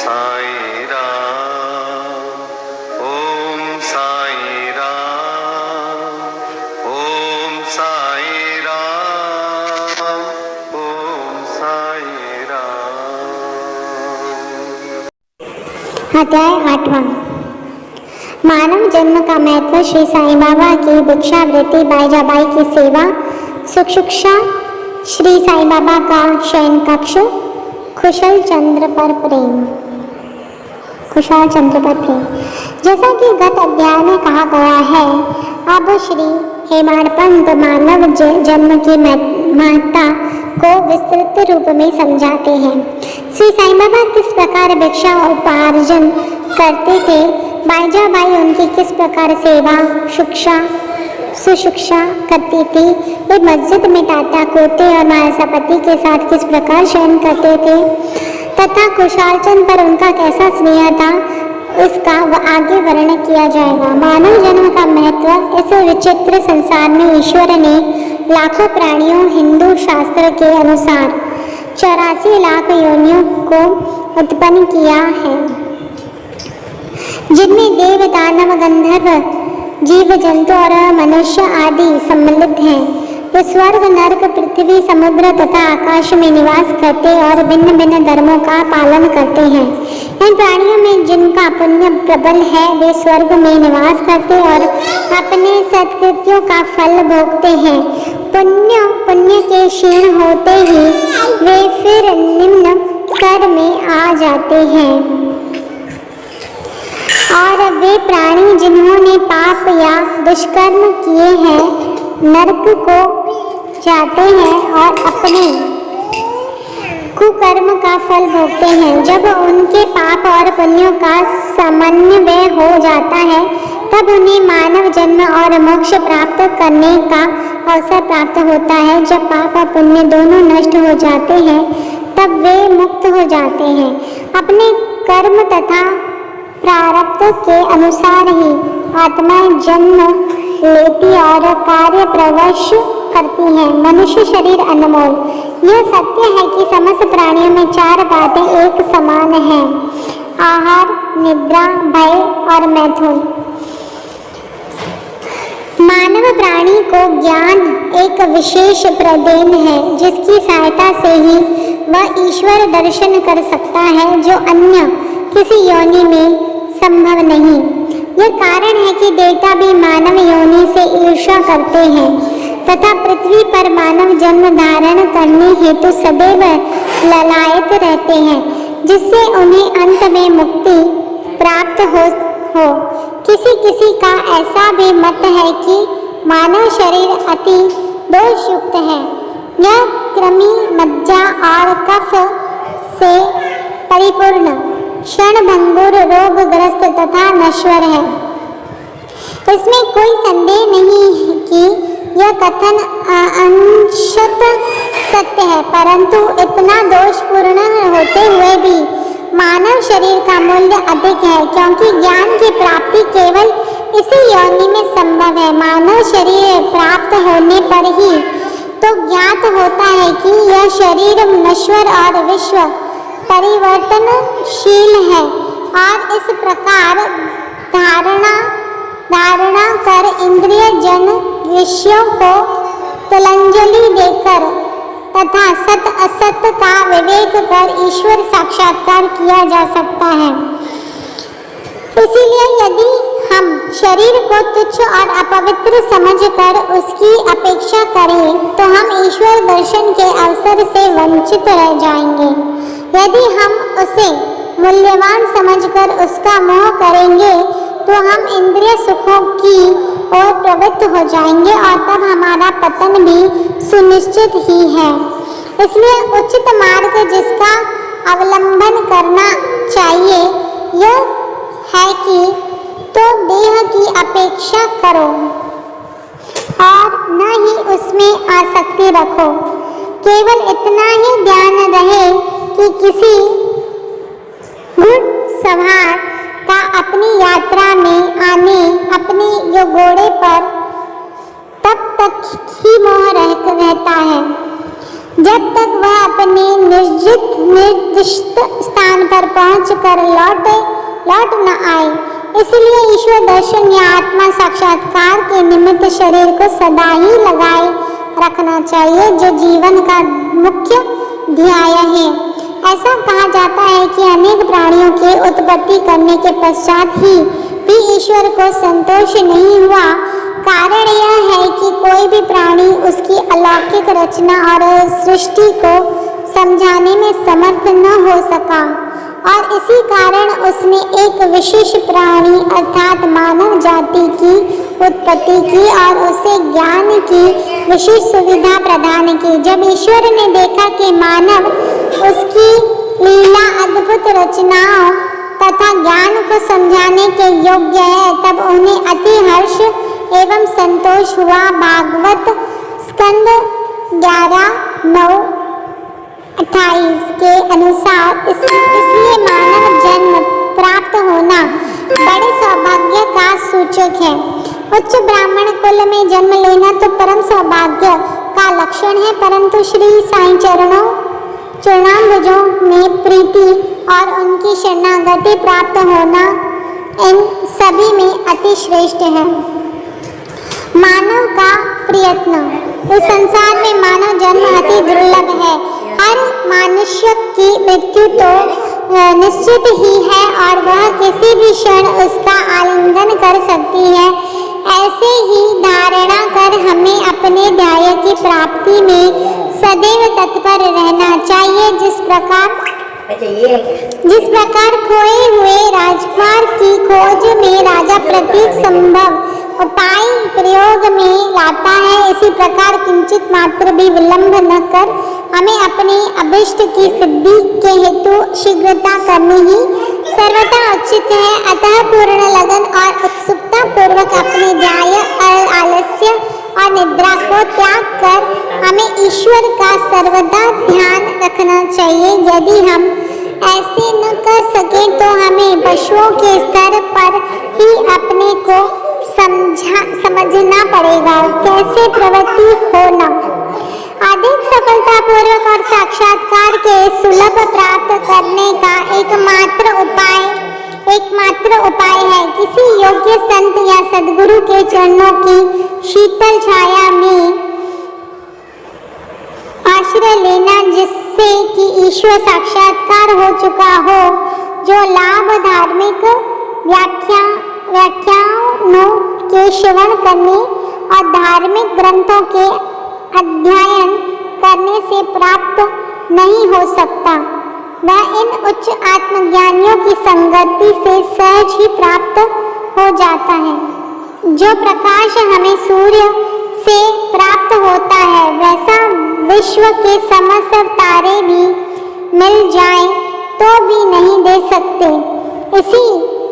साई राम, ओम साई राम, ओम साई राम, ओम साई राम। अध्याय 8वां। मानव जन्म का महत्व। श्री साईं बाबा की भिक्षावृत्ति, बाईजाबाई की सेवा, सुशिक्षा, श्री साईं बाबा का शयन कक्ष, खुशल चंद्र पर प्रेम। खुशहाल चंद्र पर प्रेम। जैसा कि गत अध्याय में कहा गया है, अब श्री हेमाडपंत मानव जन्म की महत्ता को विस्तृत रूप में समझाते हैं। श्री साईं बाबा किस प्रकार भिक्षा उपार्जन करते थे, बाईजाबाई उनकी किस प्रकार सेवा, शिक्षा, सुशिक्षा करती थी, वे मस्जिद में टाटा कोटे और महासपति के साथ किस प्रकार शयन करते थे, तथा खुशालचंद पर उनका कैसा स्नेह था, इसका आगे वर्णन किया जाएगा। मानव जन्म का महत्व। इस विचित्र संसार में ईश्वर ने लाखों प्राणियों, हिंदू शास्त्र के अनुसार 84 लाख योनियों को उत्पन्न किया है, जिनमें देव, दानव, गंधर्व, जीव जंतु और मनुष्य आदि सम्मिलित हैं। वे स्वर्ग, नरक, पृथ्वी, समुद्र तथा आकाश में निवास करते और भिन्न भिन्न धर्मों का पालन करते हैं। इन प्राणियों में जिनका पुण्य प्रबल है, वे स्वर्ग में निवास करते और अपने सत्कृत्यों का फल भोगते हैं। पुण्य के क्षीण होते ही वे फिर निम्न स्तर में आ जाते हैं, और वे प्राणी जिन्होंने पाप या दुष्कर्म किए हैं, नरक को जाते हैं और अपने कुकर्म का फल भोगते हैं। जब उनके पाप और पुण्यों का समन्वय हो जाता है, तब उन्हें मानव जन्म और मोक्ष प्राप्त करने का अवसर प्राप्त होता है। जब पाप और पुण्य दोनों नष्ट हो जाते हैं, तब वे मुक्त हो जाते हैं। अपने कर्म तथा प्रारब्ध के अनुसार ही आत्माएं जन्म लेती और कार्य प्रवेश करती हैं। मनुष्य शरीर अनमोल। यह सत्य है कि समस्त प्राणियों में 4 बातें एक समान हैं: आहार, निद्रा, भय और मैथुन। मानव प्राणी को ज्ञान एक विशेष प्रदान है, जिसकी सहायता से ही वह ईश्वर दर्शन कर सकता है, जो अन्य किसी योनि में संभव नहीं। यह कारण है कि देवता भी मानव योनि से ईर्ष्या करते हैं तथा पृथ्वी पर मानव जन्म धारण करने हेतु सदैव ललायत रहते हैं, जिससे उन्हें अंत में मुक्ति प्राप्त हो। किसी का ऐसा भी मत है कि मानव शरीर अति दोषयुक्त है। यह कृमि, मज्जा और कफ से परिपूर्ण, क्षणभंगुर, रोगग्रस्त तथा नश्वर है। इसमें कोई संदेह नहीं कि यह कथन अंशतः सत्य है, परंतु इतना दोषपूर्ण होते हुए भी मानव शरीर का मूल्य अधिक है, क्योंकि ज्ञान की प्राप्ति केवल इसी योनि में संभव है। मानव शरीर प्राप्त होने पर ही तो ज्ञात होता है कि यह शरीर नश्वर और विश्व परिवर्तनशील है, और इस प्रकार धारणा कर इंद्रिय जन विषयों को तिलांजलि देकर तथा सत असत का विवेक कर ईश्वर साक्षात्कार किया जा सकता है। इसीलिए यदि हम शरीर को तुच्छ और अपवित्र समझकर उसकी अपेक्षा करें, तो हम ईश्वर दर्शन के अवसर से वंचित रह जाएंगे। यदि हम उसे मूल्यवान समझकर उसका मोह करेंगे, तो हम इंद्रिय सुखों की ओर प्रवृत्त हो जाएंगे, और तब हमारा पतन भी सुनिश्चित ही है। इसलिए उचित मार्ग जिसका अवलंबन करना चाहिए यह है कि तो देह की अपेक्षा करो और न ही उसमें आसक्ति रखो। केवल इतना ही ध्यान रहे कि किसी घुड़सवार का अपनी यात्रा में आने अपने जो घोड़े पर तब तक ही मोह रहता है, जब तक वह अपने निर्दिष्ट स्थान पर पहुंचकर लौट न आए। इसलिए ईश्वर दर्शन या आत्मा साक्षात्कार के निमित्त शरीर को सदा ही लगाए रखना चाहिए, जो जीवन का मुख्य ध्येय है। ऐसा कहा जाता है कि अनेक प्राणियों की उत्पत्ति करने के पश्चात ही भी ईश्वर को संतोष नहीं हुआ। कारण यह है कि कोई भी प्राणी उसकी अलौकिक रचना और सृष्टि को समझाने में समर्थ न हो सका, और इसी कारण उसने एक विशेष प्राणी अर्थात मानव जाति की उत्पत्ति की और उसे ज्ञान की विशेष सुविधा प्रदान की। जब ईश्वर ने देखा कि मानव उसकी लीला अद्भुत रचनाओं तथा ज्ञान को समझाने के योग्य है, तब उन्हें अति हर्ष एवं संतोष हुआ। भागवत स्कंद 11:9-28 के अनुसार इसलिए मानव जन्म प्राप्त होना बड़े सौभाग्य का सूचक है। उच्च ब्राह्मण कुल में जन्म लेना तो परम सौभाग्य का लक्षण है, परंतु श्री साईं चरणाम्बुजों में प्रीति और उनकी शरणागति प्राप्त होना इन सभी में अति श्रेष्ठ है। मानव का प्रयत्न। इस संसार में मानव जन्म अति दुर्लभ है। हर मनुष्य की मृत्यु तो निश्चित ही है और वह किसी भी क्षण उसका आलिंगन कर सकती है। ऐसे ही धारणा कर हमें अपने ध्येय की प्राप्ति में सदैव तत्पर रहना चाहिए। जिस प्रकार खोए हुए राजकुमार की खोज में राजा प्रत्येक संभव उपाय प्रयोग में लाता है, इसी प्रकार किंचित मात्र भी विलंब न कर हमें अपने अभिष्ट की सिद्धि के हेतु शीघ्रता करनी ही सर्वथा उचित है। अतः पूर्ण लगन और उत्सुकता पूर्वक अपने ध्येय और आलस्य और निद्रा को त्याग कर हमें ईश्वर का सर्वदा ध्यान रखना चाहिए। यदि हम ऐसे न कर सके तो हमें पशुओं के स्तर पर ही अपने को समझना पड़ेगा। कैसे प्रवृत्ति होना अधिक सफलतापूर्वक और साक्षात्कार के सुलभ प्राप्त करने का एकमात्र उपाय है किसी योग्य संत या सद्गुरु के चरणों की शीतल छाया में आश्रय लेना, जिससे कि ईश्वर साक्षात्कार हो चुका हो। जो लाभ धार्मिक व्याख्यानों के श्रवण करने और धार्मिक ग्रंथों के अध्ययन करने से प्राप्त नहीं हो सकता, वह इन उच्च आत्मज्ञानियों की संगति से सहज ही प्राप्त हो जाता है। जो प्रकाश हमें सूर्य से प्राप्त होता है, वैसा विश्व के समस्त तारे भी मिल जाएं तो भी नहीं दे सकते। इसी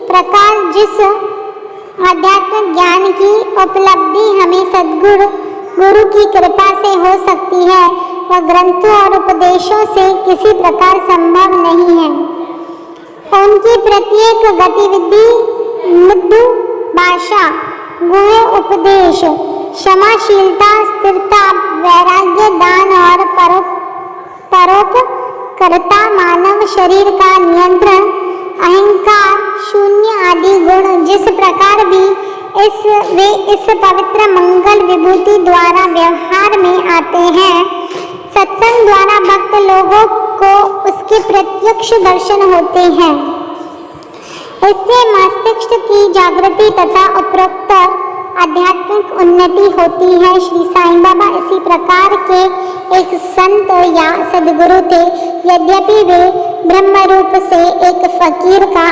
प्रकार जिस आध्यात्मिक ज्ञान की उपलब्धि हमें गुरु की कृपा से हो सकती है, वह ग्रंथों और उपदेशों से किसी प्रकार संभव नहीं है। उनकी प्रत्येक गतिविधि, मृदु भाषा, गुह्य उपदेश, क्षमाशीलता, स्थिरता, वैराग्य, दान और परोपकारता, मानव शरीर का नियंत्रण, अहंकार शून्य आदि गुण जिस प्रकार भी वे इस पवित्र मंगल विभूति द्वारा व्यवहार में आते हैं, सत्संग द्वारा भक्त लोगों को उसके प्रत्यक्ष दर्शन होते हैं। इससे मस्तिष्क की जागृति तथा उपरोक्त आध्यात्मिक उन्नति होती है। श्री साईं बाबा इसी प्रकार के एक संत या सद्गुरु थे। यद्यपि वे ब्रह्म रूप से एक फकीर का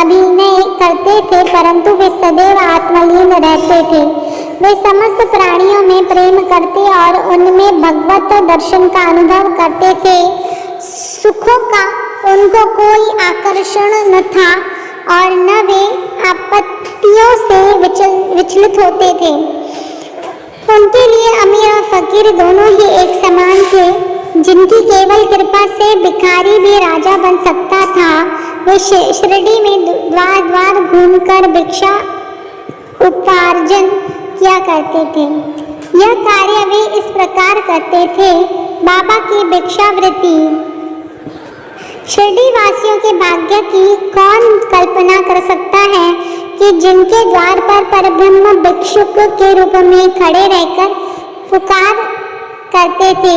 अभिनय करते थे, परंतु वे सदैव आत्मलीन रहते थे। वे समस्त प्राणियों में प्रेम करते और उनमें भगवत दर्शन का अनुभव करते थे। सुखों का उनको कोई आकर्षण न था और न वे आपत्तियों से विचलित होते थे। उनके लिए अमीर और फकीर दोनों ही एक समान थे। जिनकी केवल कृपा से भिखारी भी राजा बन सकता था, वे शिरडी में द्वार द्वार घूमकर भिक्षा उपार्जन किया करते थे। यह कार्य वे इस प्रकार करते थे। बाबा की भिक्षावृत्ति शिरडी वासियों के भाग्य की कौन कल्पना कर सकता है कि जिनके द्वार पर परब्रह्म भिक्षुक के रूप में खड़े रहकर पुकार करते थे,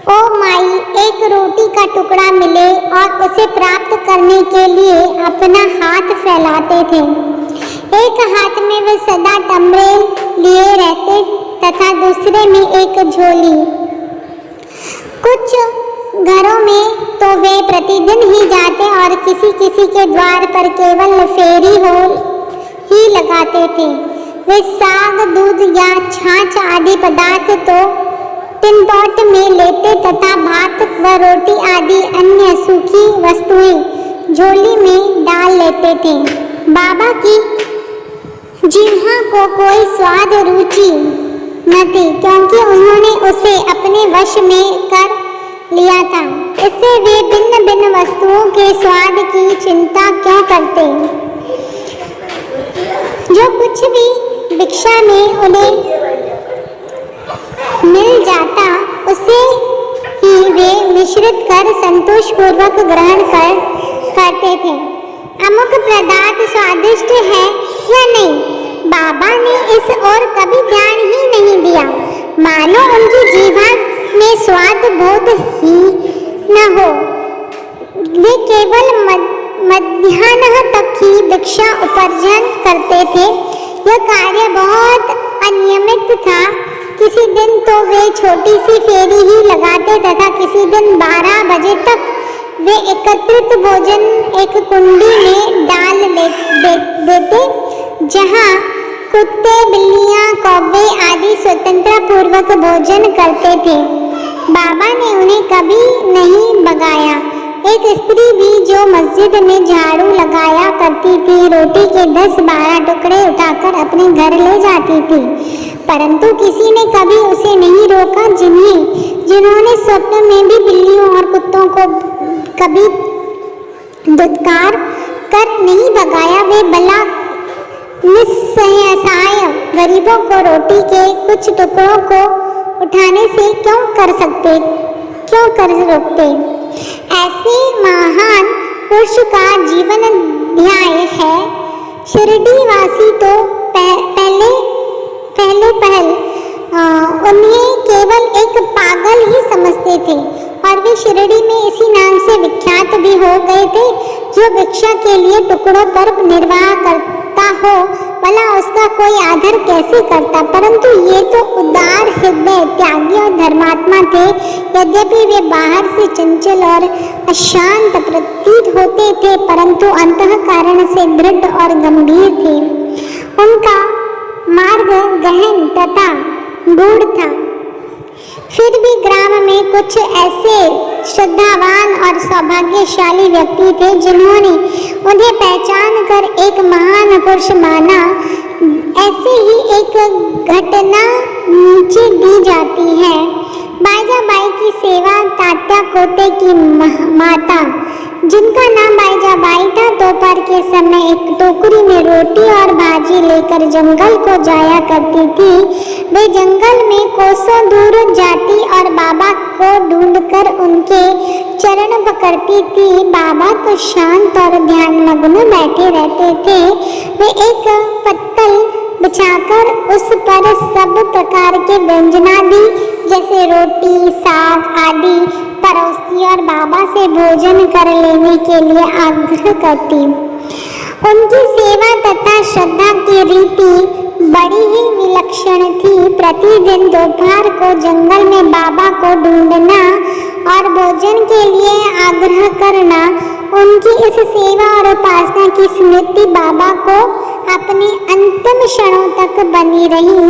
ओ माई, एक रोटी का टुकड़ा मिले और उसे प्राप्त करने के लिए अपना हाथ फैलाते थे। एक हाथ में वे सदा टम्बरेल लिए रहते तथा दूसरे में एक झोली। कुछ घरों में तो वे प्रतिदिन ही जाते और किसी किसी के द्वार पर केवल फेरी हो ही लगाते थे। वे साग, दूध या छाछ आदि पदार्थ तो टिन पॉट में लेते तथा भात व रोटी आदि अन्य सूखी वस्तुएं झोली में डाल लेते थे। बाबा की जिह्वा को कोई स्वाद रुचि न थी, क्योंकि उन्होंने उसे अपने वश में कर लिया था। इससे वे भिन्न भिन्न वस्तुओं के स्वाद की चिंता क्यों करते। जो कुछ भी भिक्षा में उन्हें मिल जाता उसे ही वे मिश्रित कर संतोष पूर्वक ग्रहण करते थे। अमुक पदार्थ स्वादिष्ट है या नहीं, बाबा ने इस ओर कभी ध्यान ही नहीं दिया, मानो उनकी जीवा में स्वाद बोध ही न हो। वे केवल मध्याह्न तक ही भिक्षा उपार्जन करते थे। यह कार्य बहुत अनियमित था। किसी दिन तो वे छोटी सी फेरी ही लगाते तथा किसी दिन 12 बजे तक वे एकत्रित भोजन एक कुंडी में डाल देते, जहाँ कुत्ते, बिल्लियाँ, कौवे आदि स्वतंत्र पूर्वक भोजन करते थे। बाबा ने उन्हें कभी नहीं भगाया। एक स्त्री भी जो मस्जिद में झाड़ू लगाया करती थी, रोटी के 10-12 टुकड़े उठाकर अपने घर ले जाती थी, परंतु किसी ने कभी उसे नहीं रोका। जिन्होंने स्वप्न में भी बिल्लियों और कुत्तों को कभी दुत्कार कर नहीं भगाया, वे भला निस्सहाय गरीबों को रोटी के कुछ टुकड़ों को उठाने से क्यों कर रोकते। ऐसे महान पुरुष का जीवन ध्याय है। शिरडी वासी तो पहले उन्हें केवल एक पागल ही समझते थे और वे शिरडी में इसी नाम से विख्यात भी हो गए थे। जो भिक्षा के लिए टुकड़ों पर निर्वाह करता हो, भला उसका कोई आदर कैसे करता। परंतु ये तो उदार हृदय, त्यागी और धर्मात्मा थे। यद्यपि वे बाहर से चंचल और अशांत प्रतीत होते थे, परंतु अंतःकरण से दृढ़ और गंभीर थे। उनका मार्ग गहन तथा गूढ़ था। फिर भी ग्राम में कुछ ऐसे श्रद्धावान और सौभाग्यशाली व्यक्ति थे जिन्होंने उन्हें पहचान कर एक महान पुरुष माना। ऐसे ही एक घटना नीचे दी जाती है। बाईजाबाई की सेवा तात्या कोते की माता, जिनका नाम बाईजाबाई था, दोपहर के समय एक टोकरी में रोटी और भाजी लेकर जंगल को जाया करती थी। वे जंगल में कोसों दूर जाती और बाबा को ढूंढकर उनके चरण पकड़ती थी। बाबा तो शांत और ध्यानमग्न बैठे रहते थे। वे एक पत्तल बिछाकर उस पर सब प्रकार के व्यंजनादि जैसे रोटी, साग आदि परोसती और बाबा से भोजन कर लेने के लिए आग्रह करती। उनकी सेवा तथा श्रद्धा की रीति बड़ी ही विलक्षण थी। प्रतिदिन दोपहर को जंगल में बाबा को ढूंढना और भोजन के लिए आग्रह करना, उनकी इस सेवा और उपासना की स्मृति बाबा को अपने अंतिम क्षणों तक बनी रही।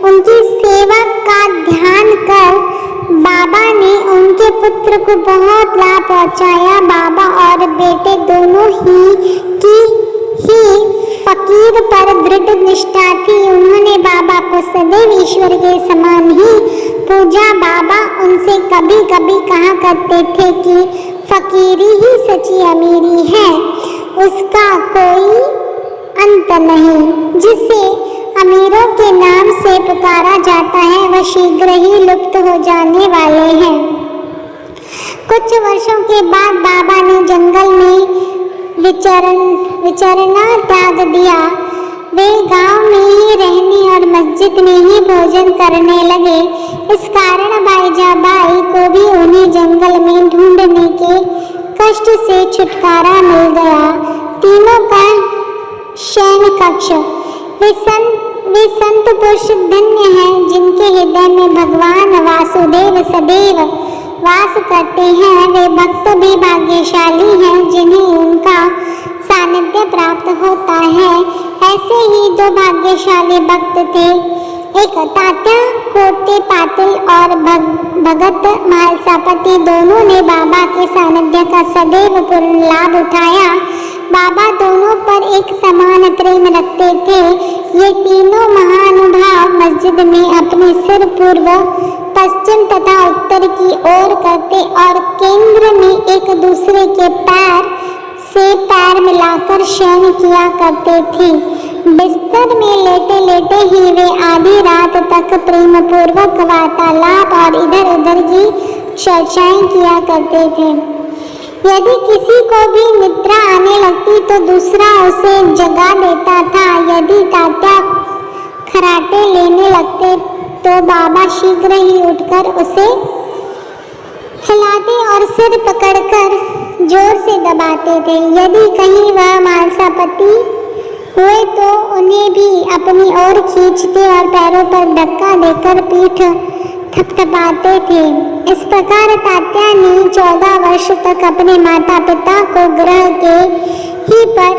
उनकी सेवा का ध्यान कर बाबा ने उनके पुत्र को बहुत लाभ पहुंचाया। बाबा और बेटे दोनों ही फकीर पर दृढ़ निष्ठा थी। उन्होंने बाबा को सदैव ईश्वर के समान ही पूजा। बाबा उनसे कभी कभी कहा करते थे कि फकीरी ही सच्ची अमीरी है, उसका कोई अंत नहीं। जिसे अमीरों के नाम से पुकारा जाता है, वह शीघ्र ही लुप्त हो जाने वाले हैं। कुछ वर्षों के बाद बाबा ने जंगल में विचरना त्याग दिया। वे गांव में ही रहने और मस्जिद में ही भोजन करने लगे। इस कारण बाईजाबाई को भी उन्हें जंगल में ढूंढने के कष्ट से छुटकारा मिल गया। तीनों का शयन कक्ष। वे संत पुरुष धन्य हैं जिनके हृदय में भगवान वासुदेव सदैव वास करते हैं। वे भक्त भी भाग्यशाली हैं जिन्हें उनका सानिध्य प्राप्त होता है। ऐसे ही दो भाग्यशाली भक्त थे, एक तात्या कोटे पाटिल और भगत महालसापति। दोनों ने बाबा के सानिध्य का सदैव पूर्ण लाभ उठाया। बाबा दोनों पर एक समान प्रेम रखते थे। ये तीनों महानुभाव मस्जिद में अपने सिर पूर्व पश्चिम तथा उत्तर की ओर करते और केंद्र में एक दूसरे के पैर से पैर मिलाकर शयन किया करते थे। बिस्तर में लेटे लेटे ही वे आधी रात तक प्रेम पूर्वक वार्तालाप और इधर उधर की चर्चाएं किया करते थे। यदि किसी को भी निद्रा आने लगती तो दूसरा उसे जगा देता था। यदि तात्या खराटे लेने लगते तो बाबा शीघ्र ही उठकर उसे हिलाते और सिर पकड़कर जोर से दबाते थे। यदि कहीं वह मालसापति हुए तो उन्हें भी अपनी ओर खींचते और पैरों पर धक्का देकर पीठ थपथपाते थे। इस प्रकार तात्या ने 14 वर्ष तक अपने माता पिता को ग्रह के ही पर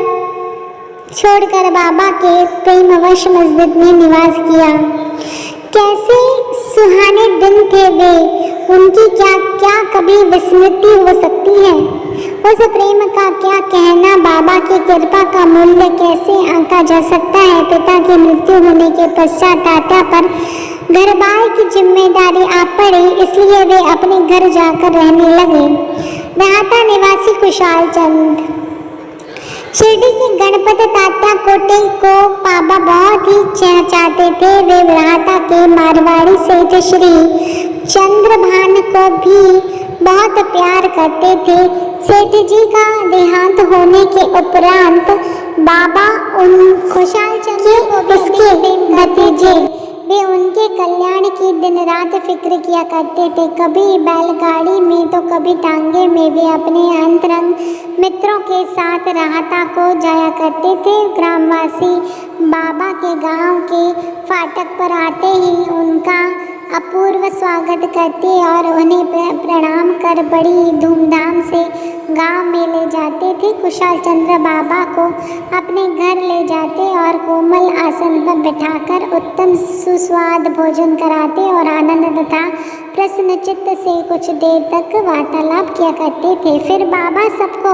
छोड़कर बाबा के प्रेमवश मस्जिद में निवास किया। कैसे सुहाने दिन थे वे, उनकी क्या कभी विस्मृति हो सकती है। उस प्रेम का क्या कहना, बाबा की कृपा का मूल्य कैसे आंका जा सकता है। पिता की मृत्यु होने के पश्चात तात्या पर घरबार की जिम्मेदारी आ पड़ी, इसलिए वे अपने घर जाकर रहने लगे। राहता निवासी कुशाल चंद। शिरडी के गणपत तात्या कोटे को बाबा बहुत ही चाहते थे। वे राहता के मारवाड़ी सेठ श्री चंद्रभान को भी बहुत प्यार करते थे। सेठ जी का देहांत होने के उपरांत बाबा उन खुशाल चंद को उसके भतीजे वे उनके कल्याण की दिन रात फिक्र किया करते थे। कभी बैलगाड़ी में तो कभी टांगे में वे अपने अंतरंग मित्रों के साथ राहता को जाया करते थे। ग्रामवासी बाबा के गांव के फाटक पर आते ही उनका अपूर्व स्वागत करते और उन्हें प्रणाम कर बड़ी धूमधाम से गांव में ले जाते थे। कुशाल चंद्र बाबा को अपने घर ले जाते और कोमल आसन पर बिठाकर उत्तम सुस्वाद भोजन कराते और आनंद तथा प्रसन्नचित्त से कुछ देर तक वार्तालाप किया करते थे। फिर बाबा सबको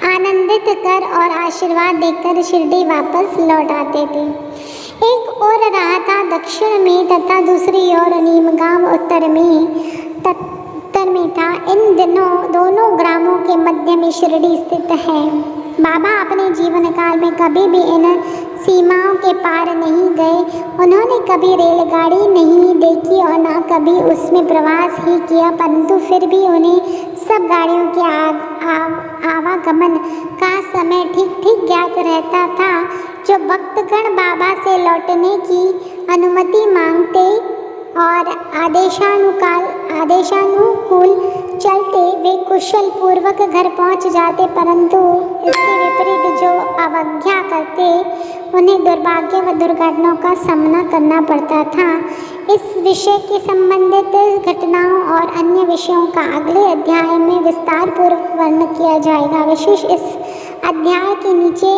आनंदित कर और आशीर्वाद देकर शिरडी वापस लौट आते थे। एक ओर राहता दक्षिण में तथा दूसरी ओर नीमगांव उत्तर में था। इन दिनों दोनों ग्रामों के मध्य में शिरडी स्थित है। बाबा अपने जीवन काल में कभी भी इन सीमाओं के पार नहीं गए। उन्होंने कभी रेलगाड़ी नहीं देखी और न कभी उसमें प्रवास ही किया, परंतु फिर भी उन्हें सब गाड़ियों के आवागमन का समय ठीक ठीक ज्ञात रहता था। जो भक्तगण बाबा से लौटने की अनुमति मांगते और आदेशानुकूल चलते वे कुशल पूर्वक घर पहुंच जाते, परंतु इसके विपरीत जो अवज्ञा करते उन्हें दुर्भाग्य व दुर्घटनाओं का सामना करना पड़ता था। इस विषय के संबंधित घटनाओं और अन्य विषयों का अगले अध्याय में विस्तार पूर्वक वर्णन किया जाएगा। विशेष इस अध्याय के नीचे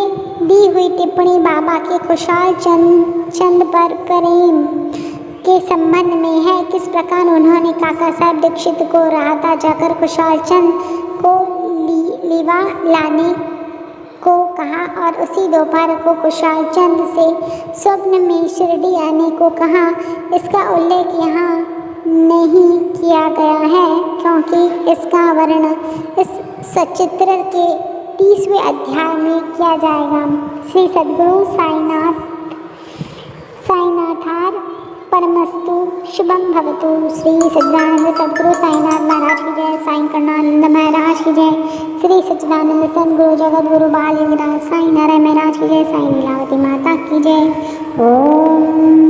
दी हुई टिप्पणी बाबा के कुशाल चंद पर प्रेम के संबंध में है। किस प्रकार उन्होंने काका साहब दीक्षित को राहता जाकर कुशाल चंद को लीवा लाने को कहा और उसी दोपहर को कुशाल चंद से स्वप्न में शिरडी आने को कहा, इसका उल्लेख यहाँ नहीं किया गया है क्योंकि इसका वर्णन इस सचित्र के 30वें अध्याय में किया जाएगा। श्री सद्गुरु साईनाथार परमस्तु शुभम भवतु। श्री सच्चिदानंद सद्गुरु साईनाथ महाराज की जय, साईं कर्णानंद महाराज की जय, श्री सच्चिदानंद सद्गुरु जगत गुरु बाल योगीनाथ साईं नारायण महाराज की जय, साईं लीलावती माता की जय। ओम